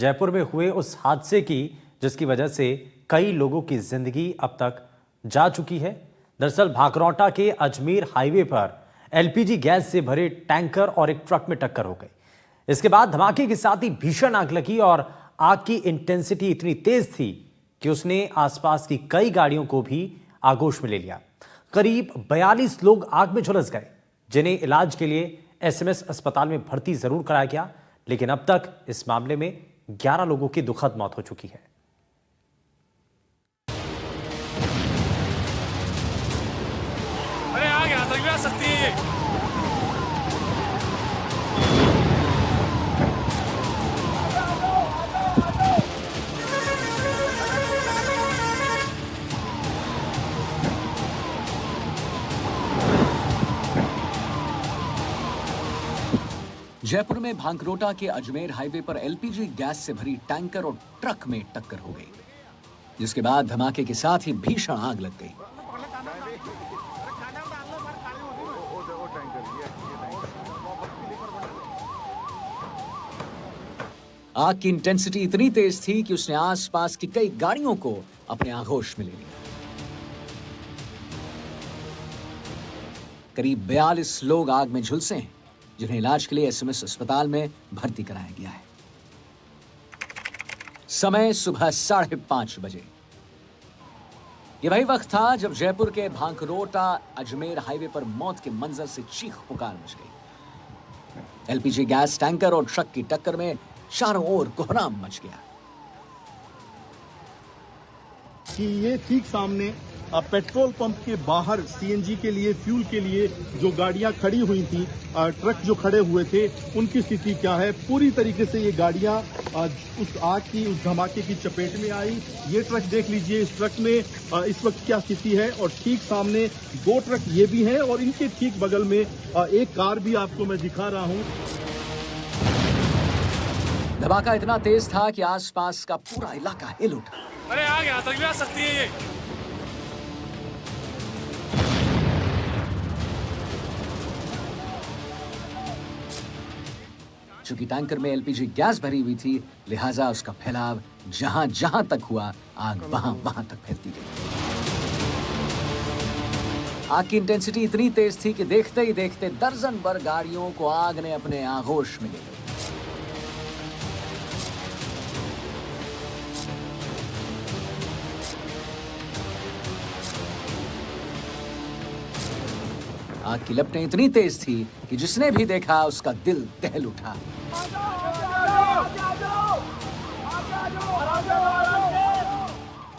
जयपुर में हुए उस हादसे की जिसकी वजह से कई लोगों की जिंदगी अब तक जा चुकी है। दरअसल भाकरौटा के अजमेर हाईवे पर एलपीजी गैस से भरे टैंकर और एक ट्रक में टक्कर हो गई। इसके बाद धमाके के साथ ही भीषण आग लगी और आग की इंटेंसिटी इतनी तेज थी कि उसने आसपास की कई गाड़ियों को भी आगोश में ले लिया। करीब 42 लोग आग में झुलस गए, जिन्हें इलाज के लिए एसएमएस अस्पताल में भर्ती जरूर कराया गया, लेकिन अब तक इस मामले में 11 लोगों की दुखद मौत हो चुकी है। अरे आ गया तक सकती है। जयपुर में भांकरोटा के अजमेर हाईवे पर एलपीजी गैस से भरी टैंकर और ट्रक में टक्कर हो गई, जिसके बाद धमाके के साथ ही भीषण आग लग गई। आग की इंटेंसिटी इतनी तेज थी कि उसने आसपास की कई गाड़ियों को अपने आगोश में ले लिया। करीब 42 लोग आग में झुलसे हैं, जिन्हें इलाज के लिए एसएमएस अस्पताल में भर्ती कराया गया है। समय सुबह 5:30 बजे। यह वही वक्त था जब जयपुर के भांकरोटा अजमेर हाईवे पर मौत के मंजर से चीख पुकार मच गई। एलपीजी गैस टैंकर और ट्रक की टक्कर में चारों ओर कोहराम मच गया। कि ये ठीक सामने पेट्रोल पंप के बाहर सीएनजी के लिए फ्यूल के लिए जो गाड़ियां खड़ी हुई थी, ट्रक जो खड़े हुए थे, उनकी स्थिति क्या है। पूरी तरीके से ये गाड़ियां उस आग की, उस धमाके की चपेट में आई। ये ट्रक देख लीजिए, इस ट्रक में इस वक्त क्या स्थिति है। और ठीक सामने 2 ट्रक ये भी हैं और इनके ठीक बगल में एक कार भी आपको मैं दिखा रहा हूं। धमाका इतना तेज था कि आसपास का पूरा इलाका हिल उठा। अरे आ गया तक सकती है। चूंकि टैंकर में एलपीजी गैस भरी हुई थी, लिहाजा उसका फैलाव जहां जहां तक हुआ, आग वहां वहां तक फैलती गई। आग की इंटेंसिटी इतनी तेज थी कि देखते ही देखते दर्जन भर गाड़ियों को आग ने अपने आगोश में ले लिया। आग की लपटें इतनी तेज थी कि जिसने भी देखा उसका दिल दहल उठा।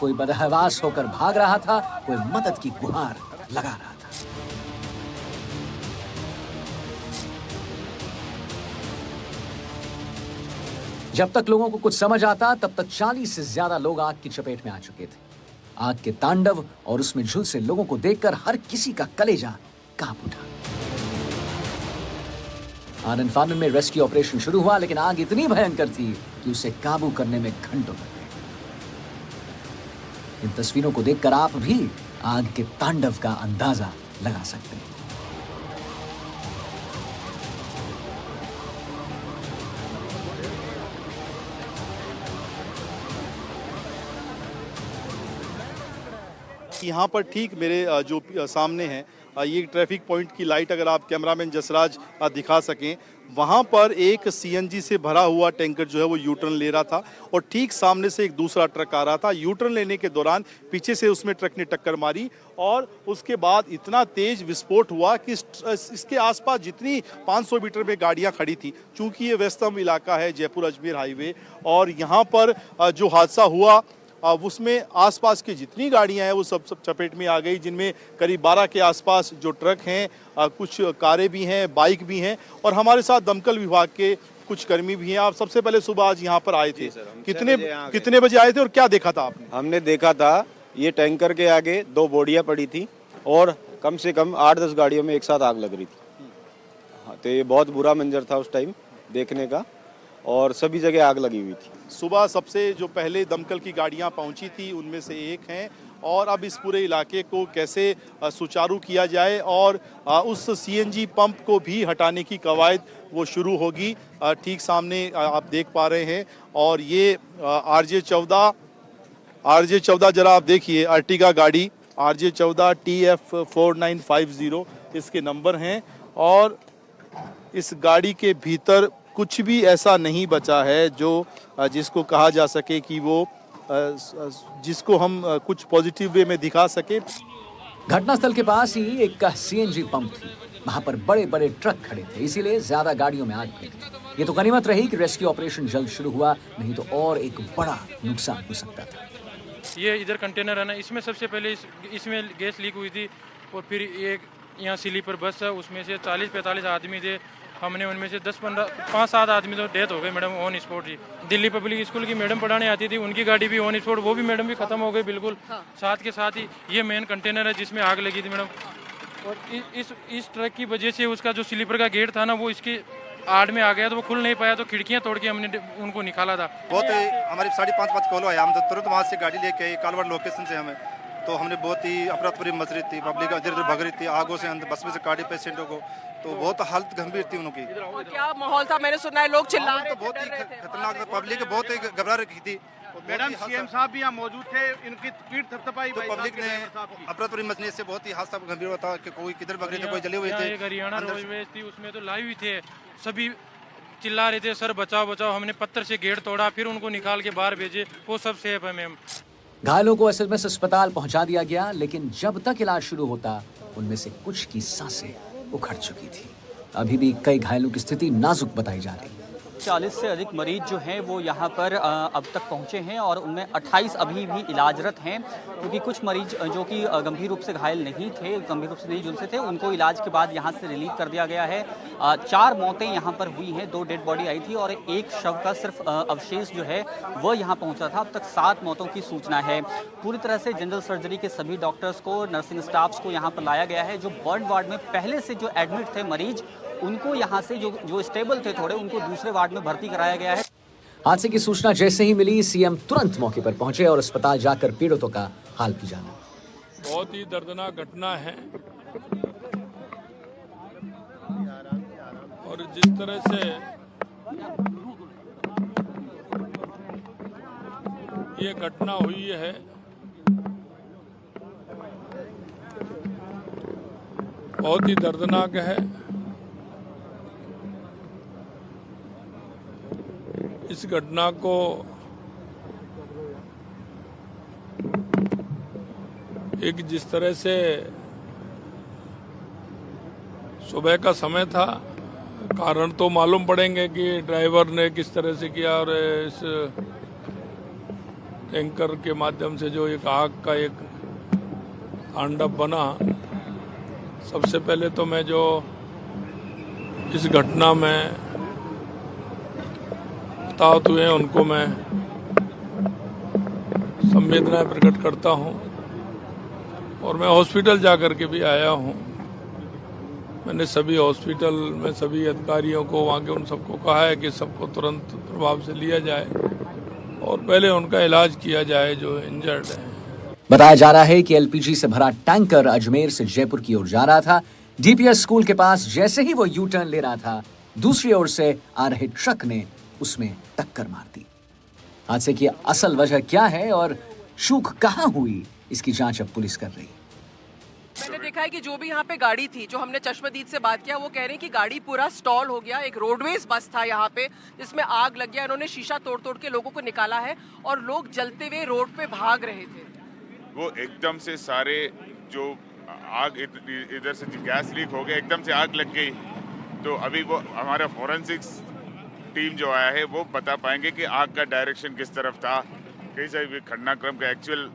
कोई बदहवास होकर भाग रहा था, कोई मदद की गुहार लगा रहा था। जब तक लोगों को कुछ समझ आता, तब तक 40 से ज्यादा लोग आग की चपेट में आ चुके थे। आग के तांडव और उसमें झुलसे लोगों को देखकर हर किसी का कलेजा कांप उठा। आनंद फानन में रेस्क्यू ऑपरेशन शुरू हुआ, लेकिन आग इतनी भयंकर थी कि उसे काबू करने में घंटों लग गए। इन तस्वीरों को देखकर आप भी आग के तांडव का अंदाजा लगा सकते हैं। यहाँ पर ठीक मेरे जो सामने है, ये ट्रैफिक पॉइंट की लाइट अगर आप कैमरामैन जसराज दिखा सकें, वहाँ पर एक सीएनजी से भरा हुआ टैंकर जो है वो यू टर्न ले रहा था और ठीक सामने से एक दूसरा ट्रक आ रहा था। यू टर्न लेने के दौरान पीछे से उसमें ट्रक ने टक्कर मारी और उसके बाद इतना तेज विस्फोट हुआ कि इसके आसपास जितनी 500 मीटर में गाड़ियाँ खड़ी थी, चूँकि ये व्यस्तम इलाका है जयपुर अजमेर हाईवे, और यहाँ पर जो हादसा हुआ उसमें आसपास की जितनी गाड़ियां हैं वो सब चपेट में आ गई, जिनमें करीब 12 के आसपास जो ट्रक हैं, कुछ कारें भी हैं, बाइक भी हैं, और हमारे साथ दमकल विभाग के कुछ कर्मी भी हैं। आप सबसे पहले सुबह आज यहाँ पर आए थे, कितने बजे आए थे और क्या देखा था आपने? हमने देखा था ये टैंकर के आगे 2 बोडियां पड़ी थी और कम से कम 8-10 गाड़ियों में एक साथ आग लग रही थी। हाँ, तो ये बहुत बुरा मंजर था उस टाइम देखने का, और सभी जगह आग लगी हुई थी। सुबह सबसे जो पहले दमकल की गाड़ियां पहुंची थी उनमें से एक हैं और अब इस पूरे इलाके को कैसे सुचारू किया जाए और उस सीएनजी पंप को भी हटाने की कवायद वो शुरू होगी। ठीक सामने आप देख पा रहे हैं और ये RJ14 जरा आप देखिए, अर्टिगा गाड़ी RJ14 TF4950 इसके नंबर हैं और इस गाड़ी के भीतर कुछ भी ऐसा नहीं बचा है जो जिसको कहा जा सके कि वो जिसको हम कुछ पॉजिटिव वे में दिखा सके। घटनास्थल के पास ही एक सीएनजी पंप थी। वहां पर बड़े बड़े ट्रक खड़े थे, इसीलिए ज्यादा गाड़ियों में आग फैली। ये तो गनीमत रही कि रेस्क्यू ऑपरेशन जल्द शुरू हुआ, नहीं तो और एक बड़ा नुकसान हो सकता था। ये इधर कंटेनर है ना, इसमें सबसे पहले इसमें गैस लीक हुई थी और फिर एक यहाँ स्लीपर बस है, उसमें से 40-45 आदमी थे। हमने उनमें से 5-7 आदमी तो डेथ हो गए madam on spot he. Delhi public school की मैडम पढ़ाने आती थी, उनकी गाड़ी भी ऑन स्पॉट, वो भी मैडम भी खत्म हो गई बिल्कुल। साथ के साथ ही ये मेन कंटेनर है जिसमें आग लगी थी मैडम, और इस ट्रक की वजह से उसका जो स्लीपर का गेट था ना वो इसके आड़ में आ गया, तो वो खुल नहीं पाया, तो खिड़कियां तोड़ के हमने उनको निकाला था। बहुत हमारी 5:30 कॉल आया, हम तो तुरंत वहाँ से गाड़ी लेके आए कालवर लोकेशन से हमें, तो हमने बहुत ही अफरा-तफरी मच रही थी, पब्लिक इधर उधर भग रही थी, आगों से अंदर बस में से काटे पेशेंटों को, तो बहुत हालत गंभीर थी उनकी। क्या माहौल था? मैंने सुना है लोग चिल्ला रहे थे, बहुत ही खतरनाक था, पब्लिक बहुत ही घबरा रही थी। मैडम सीएम साहब भी यहाँ मौजूद थे, इनकी पीठ थपथपाई, तो पब्लिक ने अफरा-तफरी मचने से बहुत ही हादसा गंभीर हुआ था कि कोई किधर भग रहे थे, कोई जले हुए थे। हरियाणा रोडवेज थी, उसमें तो लाइव ही थे, सभी चिल्ला रहे थे सर बचाओ बचाओ। हमने पत्थर से गेट तोड़ा, फिर उनको निकाल के बाहर भेजे, वो सब सेफ है मैम। घायलों को एसएमएस अस्पताल पहुंचा दिया गया, लेकिन जब तक इलाज शुरू होता उनमें से कुछ की सांसें उखड़ चुकी थी। अभी भी कई घायलों की स्थिति नाजुक बताई जा रही है। 40 से अधिक मरीज जो हैं वो यहाँ पर अब तक पहुँचे हैं और उनमें 28 अभी भी इलाजरत हैं, क्योंकि कुछ मरीज जो कि गंभीर रूप से घायल नहीं थे, गंभीर रूप से नहीं झुलसे थे, उनको इलाज के बाद यहाँ से रिलीव कर दिया गया है। 4 मौतें यहाँ पर हुई हैं, 2 डेड बॉडी आई थी और एक शव का सिर्फ अवशेष जो है वह यहाँ पहुँचा था। अब तक 7 मौतों की सूचना है। पूरी तरह से जनरल सर्जरी के सभी डॉक्टर्स को, नर्सिंग स्टाफ्स को यहाँ पर लाया गया है। जो बर्न वार्ड में पहले से जो एडमिट थे मरीज, उनको यहाँ से जो स्टेबल थे थोड़े, उनको दूसरे वार्ड में भर्ती कराया गया है। हादसे की सूचना जैसे ही मिली, सीएम तुरंत मौके पर पहुंचे और अस्पताल जाकर पीड़ितों का हाल भी जाना। बहुत ही दर्दनाक घटना है और जिस तरह से ये घटना हुई है, बहुत ही दर्दनाक है। इस घटना को एक जिस तरह से सुबह का समय था, कारण तो मालूम पड़ेंगे कि ड्राइवर ने किस तरह से किया और इस टैंकर के माध्यम से जो एक आग का एक तांडव बना। सबसे पहले तो मैं जो इस घटना में हताहत हुए हैं उनको मैं संवेदनाएं प्रकट करता हूं और मैं हॉस्पिटल जाकर के भी आया हूं। मैंने सभी हॉस्पिटल में सभी अधिकारियों को, वहां के उन सबको कहा है कि सबको तुरंत प्रभाव से लिया जाए और पहले उनका इलाज किया जाए जो इंजर्ड है। बताया जा रहा है कि एलपीजी से भरा टैंकर अजमेर से जयपुर की ओर जा रहा था। डीपीएस स्कूल के पास जैसे ही वो यू टर्न ले रहा था, दूसरी ओर से आ रहे ट्रक ने उसमें टक्कर मार दी। हादसे की असल वजह क्या है और चूक कहां हुई, इसकी जांच अब पुलिस कर रही है। मैंने देखा है कि जो भी यहाँ पे गाड़ी थी, जो हमने चश्मदीद से बात किया, वो कह रहे हैं कि गाड़ी पूरा स्टॉल हो गया। एक रोडवेज बस था यहाँ पे जिसमें आग लग गया। इन्होंने शीशा तोड़ तोड़ के लोगों को निकाला है और लोग जलते हुए रोड पे भाग रहे थे। वो एकदम से सारे जो आग इधर से गैस लीक हो गया, एकदम से आग लग गई। तो अभी वो हमारा फोरेंसिक्स टीम जो आया है वो बता पाएंगे कि आग का डायरेक्शन किस तरफ था, कैसे घटनाक्रम का एक्चुअल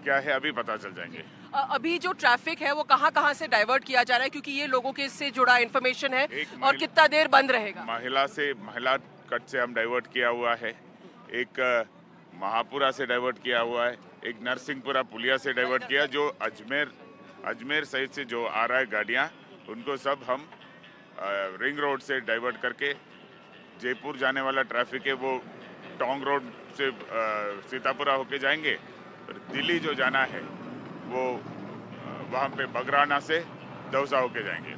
क्या है, अभी पता चल जाएंगे। अभी जो ट्रैफिक है वो कहाँ से डाइवर्ट किया जा रहा है, क्योंकि ये लोगों के इससे जुड़ा इन्फॉर्मेशन है, और कितना देर बंद रहेगा? महिला कट से हम डाइवर्ट किया हुआ है, एक महापुरा से डाइवर्ट किया हुआ है, एक नरसिंहपुरा पुलिया से डाइवर्ट किया। जो अजमेर साइड से जो आ रहा है गाड़ियाँ, उनको सब हम रिंग रोड से डाइवर्ट करके जयपुर जाने वाला ट्रैफिक है वो टोंग रोड से सीतापुरा होके जाएंगे। दिल्ली जो जाना है वो वहाँ पे बगराना से दौसा होके जाएंगे।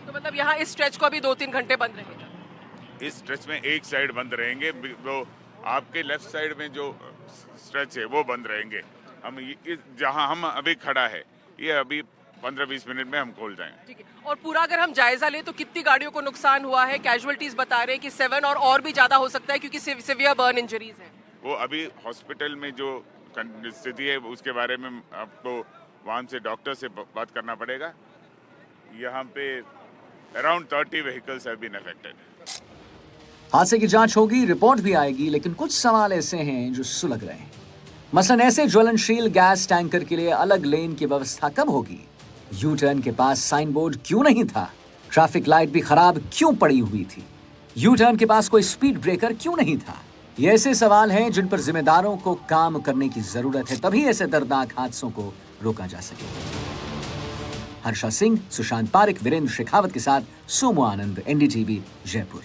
तो मतलब यहाँ इस स्ट्रेच को अभी 2-3 घंटे बंद रहेगा। इस स्ट्रेच में एक साइड बंद रहेंगे, वो आपके लेफ्ट साइड में जो स्ट्रेच है वो बंद रहेंगे। हम जहाँ हम अभी खड़ा है ये अभी 15-20 मिनट में हम खोल जाएंगे। ठीक है। और पूरा अगर हम जायजा लें तो कितनी गाड़ियों को नुकसान हुआ है? कैजुअलिटीज बता रहे हैं कि 7 और भी ज्यादा हो सकता है क्योंकि सिवियर बर्न इंजरीज है। वो अभी हॉस्पिटल में जो स्थिति है उसके बारे में आपको वहाँ से डॉक्टर से बात करना पड़ेगा। यहाँ पे around 30 vehicles have been affected. हादसे की जांच होगी, रिपोर्ट भी आएगी, लेकिन कुछ सवाल ऐसे हैं जो सुलग रहे हैं। मसलन ऐसे ज्वलनशील गैस टैंकर के लिए अलग लेन की व्यवस्था कब होगी? यू टर्न के पास साइन बोर्ड क्यों नहीं था? ट्रैफिक लाइट भी खराब क्यों पड़ी हुई थी? यू टर्न के पास कोई स्पीड ब्रेकर क्यों नहीं था? ये ऐसे सवाल हैं जिन पर जिम्मेदारों को काम करने की जरूरत है, तभी ऐसे दर्दनाक हादसों को रोका जा सके। हर्षा सिंह, सुशांत पारिक, वीरेंद्र शेखावत के साथ सोमू आनंद, NDTV, जयपुर।